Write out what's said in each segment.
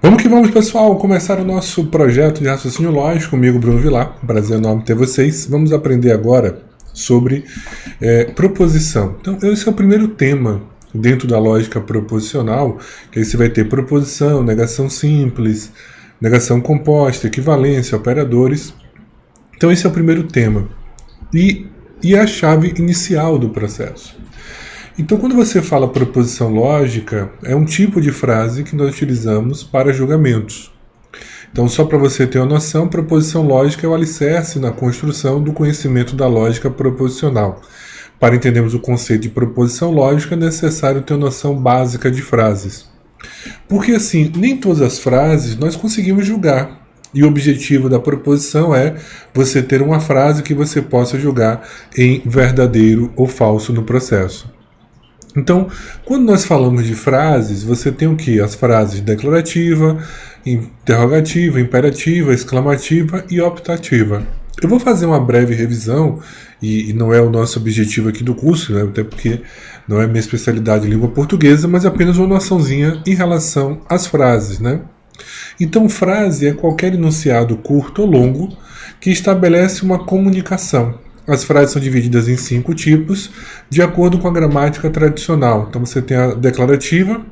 Vamos que vamos, pessoal, começar o nosso projeto de raciocínio lógico comigo, Bruno Vilar. Um prazer enorme ter vocês. Vamos aprender agora sobre proposição. Então, esse é o primeiro tema dentro da lógica proposicional, que aí você vai ter proposição, negação simples, negação composta, equivalência, operadores. Então, esse é o primeiro tema. E é a chave inicial do processo. Então, quando você fala proposição lógica, é um tipo de frase que nós utilizamos para julgamentos. Então, só para você ter uma noção, proposição lógica é o alicerce na construção do conhecimento da lógica proposicional. Para entendermos o conceito de proposição lógica, é necessário ter uma noção básica de frases. Porque, assim, nem todas as frases nós conseguimos julgar. E o objetivo da proposição é você ter uma frase que você possa julgar em verdadeiro ou falso no processo. Então, quando nós falamos de frases, você tem o que? As frases declarativa, interrogativa, imperativa, exclamativa e optativa. Eu vou fazer uma breve revisão, e não é o nosso objetivo aqui do curso, né? Até porque não é minha especialidade em língua portuguesa, mas apenas uma noçãozinha em relação às frases, né? Então, frase é qualquer enunciado curto ou longo que estabelece uma comunicação. As frases são divididas em 5 tipos, de acordo com a gramática tradicional. Então você tem a declarativa,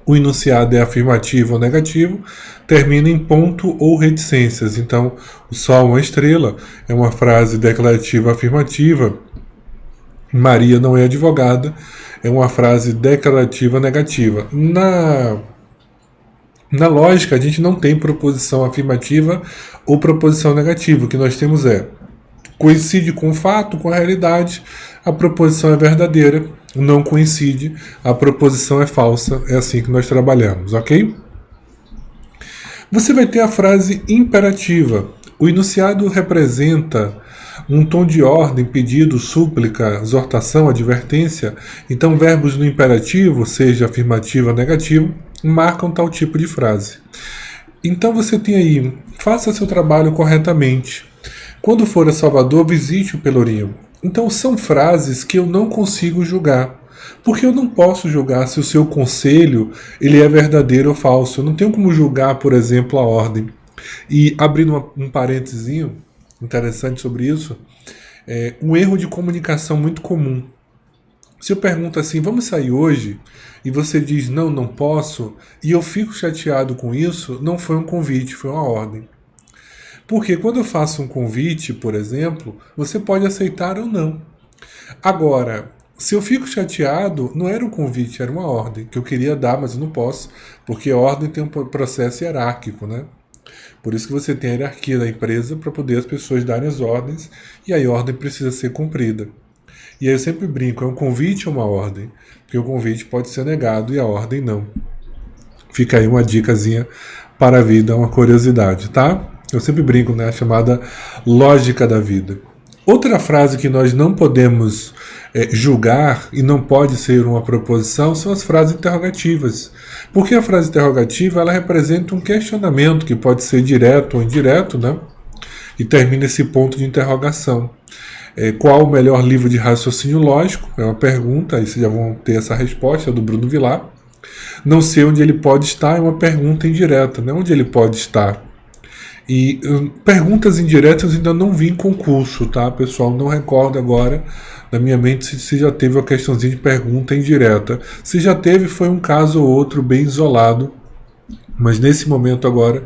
o enunciado é afirmativo ou negativo, termina em ponto ou reticências. Então, o sol, uma estrela, é uma frase declarativa afirmativa. Maria não é advogada, é uma frase declarativa negativa. Na lógica, a gente não tem proposição afirmativa ou proposição negativa. O que nós temos é coincide com o fato, com a realidade, a proposição é verdadeira, não coincide, a proposição é falsa, é assim que nós trabalhamos, ok? Você vai ter a frase imperativa. O enunciado representa um tom de ordem, pedido, súplica, exortação, advertência. Então, verbos no imperativo, seja afirmativo ou negativo, marcam tal tipo de frase. Então, você tem aí, faça seu trabalho corretamente. Quando for a Salvador, visite o Pelourinho. Então são frases que eu não consigo julgar. Porque eu não posso julgar se o seu conselho ele é verdadeiro ou falso. Eu não tenho como julgar, por exemplo, a ordem. E abrindo um parênteses interessante sobre isso, um erro de comunicação muito comum. Se eu pergunto assim, vamos sair hoje? E você diz, não, não posso, e eu fico chateado com isso, não foi um convite, foi uma ordem. Porque quando eu faço um convite, por exemplo, você pode aceitar ou não. Agora, se eu fico chateado, não era um convite, era uma ordem, que eu queria dar, mas eu não posso, porque a ordem tem um processo hierárquico, né? Por isso que você tem a hierarquia da empresa para poder as pessoas darem as ordens, e aí a ordem precisa ser cumprida. E aí eu sempre brinco, é um convite ou uma ordem? Porque o convite pode ser negado e a ordem não. Fica aí uma dicasinha para a vida, uma curiosidade, tá? Eu sempre brinco, né? A chamada lógica da vida. Outra frase que nós não podemos julgar e não pode ser uma proposição são as frases interrogativas. Porque a frase interrogativa ela representa um questionamento que pode ser direto ou indireto, né? E termina esse ponto de interrogação. Qual o melhor livro de raciocínio lógico? É uma pergunta, aí vocês já vão ter essa resposta do Bruno Vilar. Não sei onde ele pode estar, é uma pergunta indireta, né? Onde ele pode estar? E perguntas indiretas ainda não vi em concurso, tá, pessoal? Não recordo agora na minha mente se já teve uma questãozinha de pergunta indireta. Se já teve, foi um caso ou outro bem isolado, mas nesse momento agora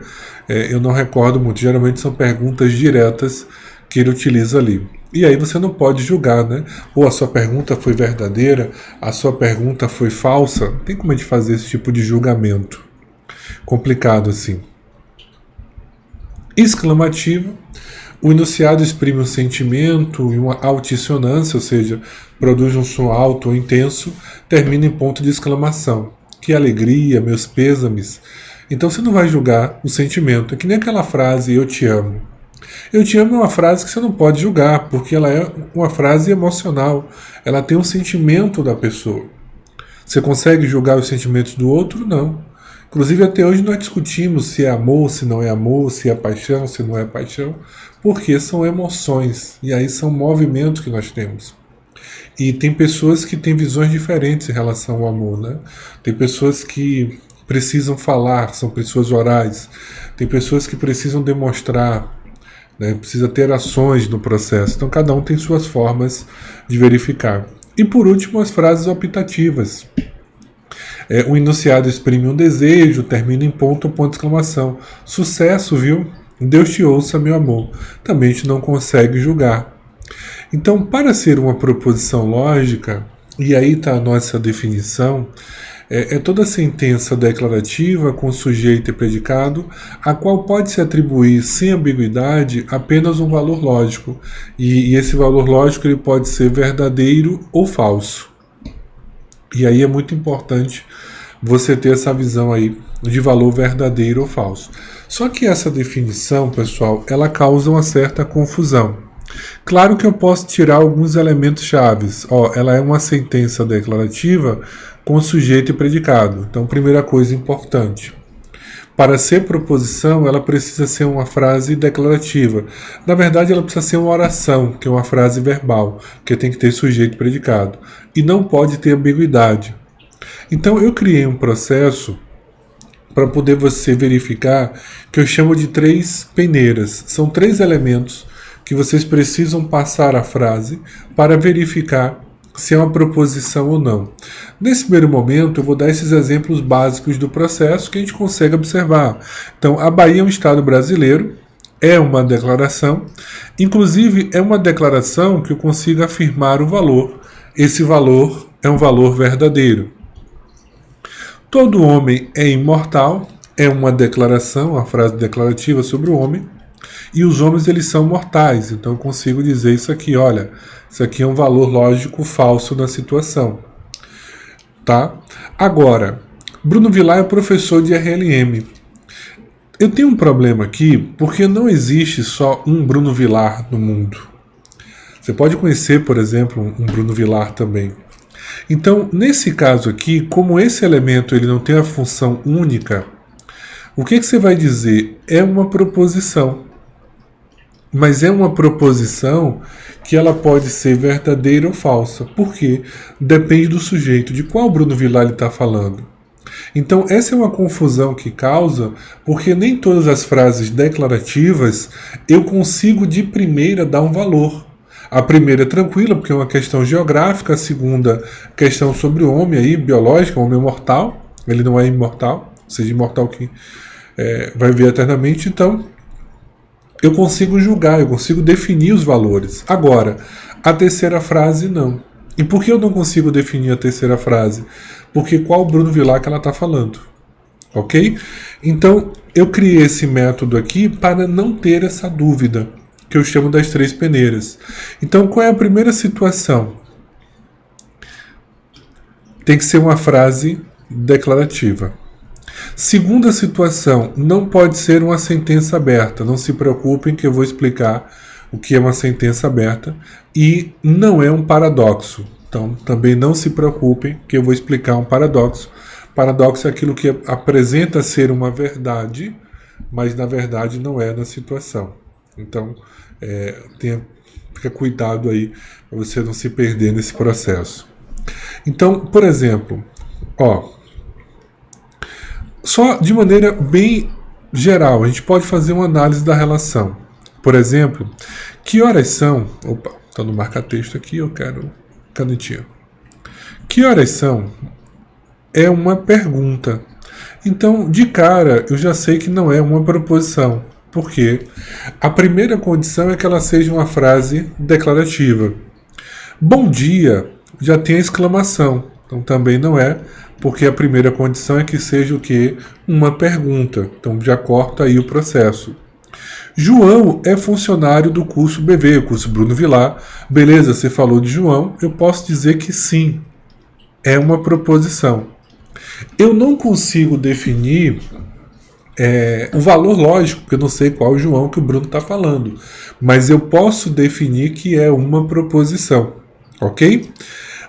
eu não recordo muito. Geralmente são perguntas diretas que ele utiliza ali. E aí você não pode julgar, né? Ou a sua pergunta foi verdadeira, a sua pergunta foi falsa. Não tem como a gente fazer esse tipo de julgamento. Complicado assim. Exclamativa. O enunciado exprime um sentimento e uma altissonância, ou seja, produz um som alto ou intenso, termina em ponto de exclamação. Que alegria, meus pêsames. Então você não vai julgar o sentimento. É que nem aquela frase, eu te amo. Eu te amo é uma frase que você não pode julgar, porque ela é uma frase emocional. Ela tem um sentimento da pessoa. Você consegue julgar os sentimentos do outro? Não. Inclusive, até hoje nós discutimos se é amor, se não é amor, se é paixão, se não é paixão, porque são emoções, e aí são movimentos que nós temos. E tem pessoas que têm visões diferentes em relação ao amor, né? Tem pessoas que precisam falar, são pessoas orais, tem pessoas que precisam demonstrar, né, precisa ter ações no processo. Então cada um tem suas formas de verificar. E por último, as frases optativas. O enunciado exprime um desejo, termina em ponto ou ponto de exclamação. Sucesso, viu? Deus te ouça, meu amor. Também a gente não consegue julgar. Então, para ser uma proposição lógica, e aí está a nossa definição, é toda sentença declarativa com sujeito e predicado, a qual pode se atribuir sem ambiguidade apenas um valor lógico. E esse valor lógico ele pode ser verdadeiro ou falso. E aí é muito importante você ter essa visão aí de valor verdadeiro ou falso. Só que essa definição, pessoal, ela causa uma certa confusão. Claro que eu posso tirar alguns elementos chaves. Ela é uma sentença declarativa com sujeito e predicado. Então, primeira coisa importante. Para ser proposição, ela precisa ser uma frase declarativa. Na verdade, ela precisa ser uma oração, que é uma frase verbal, que tem que ter sujeito e predicado. E não pode ter ambiguidade. Então, eu criei um processo para poder você verificar, que eu chamo de 3 peneiras. São 3 elementos que vocês precisam passar a frase para verificar se é uma proposição ou não. Nesse primeiro momento, eu vou dar esses exemplos básicos do processo que a gente consegue observar. Então, a Bahia é um estado brasileiro, é uma declaração, inclusive é uma declaração que eu consigo afirmar o valor. Esse valor é um valor verdadeiro. Todo homem é imortal, é uma declaração, uma frase declarativa sobre o homem, e os homens eles são mortais, então eu consigo dizer isso aqui, olha, isso aqui é um valor lógico falso na situação. Tá? Agora, Bruno Vilar é professor de RLM. Eu tenho um problema aqui, porque não existe só um Bruno Vilar no mundo. Você pode conhecer, por exemplo, um Bruno Vilar também. Então, nesse caso aqui, como esse elemento ele não tem a função única, o que você vai dizer? É uma proposição. Mas é uma proposição que ela pode ser verdadeira ou falsa. Por quê? Depende do sujeito, de qual Bruno Vilar ele está falando. Então, essa é uma confusão que causa, porque nem todas as frases declarativas eu consigo de primeira dar um valor. A primeira é tranquila, porque é uma questão geográfica. A segunda, questão sobre o homem aí, biológica, o homem é mortal. Ele não é imortal, ou seja, imortal que vai viver eternamente. Então, eu consigo julgar, eu consigo definir os valores. Agora, a terceira frase não. E por que eu não consigo definir a terceira frase? Porque qual Bruno Vilar que ela está falando? Ok? Então, eu criei esse método aqui para não ter essa dúvida, que eu chamo das 3 peneiras. Então, qual é a primeira situação? Tem que ser uma frase declarativa. Segunda situação, não pode ser uma sentença aberta. Não se preocupem que eu vou explicar o que é uma sentença aberta. E não é um paradoxo. Então, também não se preocupem que eu vou explicar um paradoxo. Paradoxo é aquilo que apresenta ser uma verdade, mas na verdade não é na situação. Então, fica cuidado aí para você não se perder nesse processo. Então, por exemplo, só de maneira bem geral, a gente pode fazer uma análise da relação. Por exemplo, que horas são? Opa, está no marca-texto aqui, eu quero canetinha. Que horas são? É uma pergunta. Então, de cara, eu já sei que não é uma proposição. Por quê? A primeira condição é que ela seja uma frase declarativa. Bom dia já tem a exclamação. Então também não é, porque a primeira condição é que seja o quê? Uma pergunta. Então já corta aí o processo. João é funcionário do curso BV, o curso Bruno Vilar. Beleza, você falou de João, eu posso dizer que sim, é uma proposição. Eu não consigo definir o valor lógico, porque eu não sei qual João que o Bruno está falando, mas eu posso definir que é uma proposição, ok?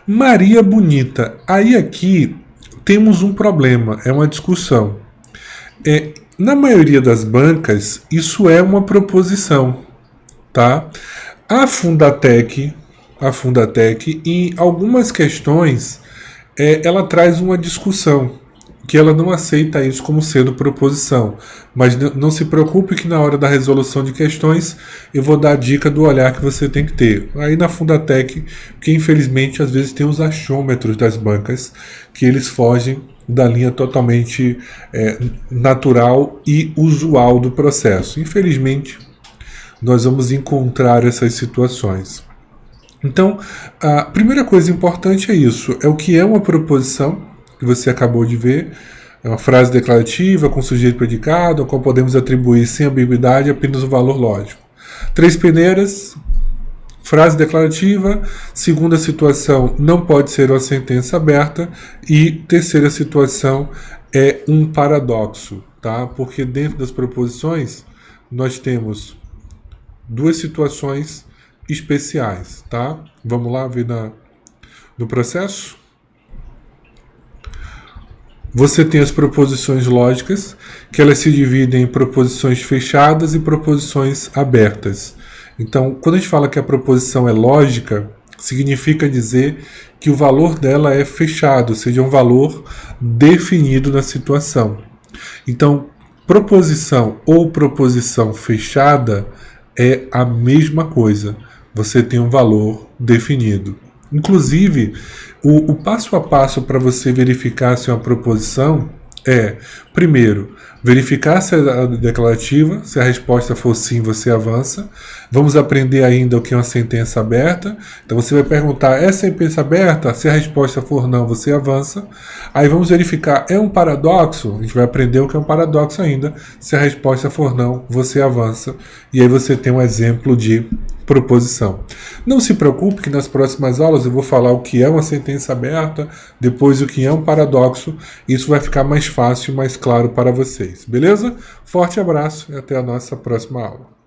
Maria bonita. Aí aqui temos um problema, é uma discussão. Na maioria das bancas, isso é uma proposição, tá? A Fundatec, em algumas questões, ela traz uma discussão. que ela não aceita isso como sendo proposição. Mas não se preocupe que na hora da resolução de questões eu vou dar a dica do olhar que você tem que ter. Aí na Fundatec, que infelizmente às vezes tem os achômetros das bancas, que eles fogem da linha totalmente natural e usual do processo. Infelizmente, nós vamos encontrar essas situações. Então, a primeira coisa importante é isso, é o que é uma proposição, que você acabou de ver, é uma frase declarativa com sujeito predicado, a qual podemos atribuir sem ambiguidade apenas o valor lógico. Três peneiras, frase declarativa. Segunda situação, não pode ser uma sentença aberta. E terceira situação é um paradoxo, tá? Porque dentro das proposições nós temos duas situações especiais, tá? Vamos lá ver no processo? Você tem as proposições lógicas, que elas se dividem em proposições fechadas e proposições abertas. Então, quando a gente fala que a proposição é lógica, significa dizer que o valor dela é fechado, ou seja, um valor definido na situação. Então, proposição ou proposição fechada é a mesma coisa. Você tem um valor definido. Inclusive, o passo a passo para você verificar se é uma proposição é, primeiro, verificar se é declarativa. Se a resposta for sim, você avança. Vamos aprender ainda o que é uma sentença aberta. Então você vai perguntar, é sentença aberta? Se a resposta for não, você avança. Aí vamos verificar, é um paradoxo? A gente vai aprender o que é um paradoxo ainda. Se a resposta for não, você avança. E aí você tem um exemplo de proposição. Não se preocupe que nas próximas aulas eu vou falar o que é uma sentença aberta, depois o que é um paradoxo. Isso vai ficar mais fácil e mais claro para vocês. Beleza? Forte abraço e até a nossa próxima aula.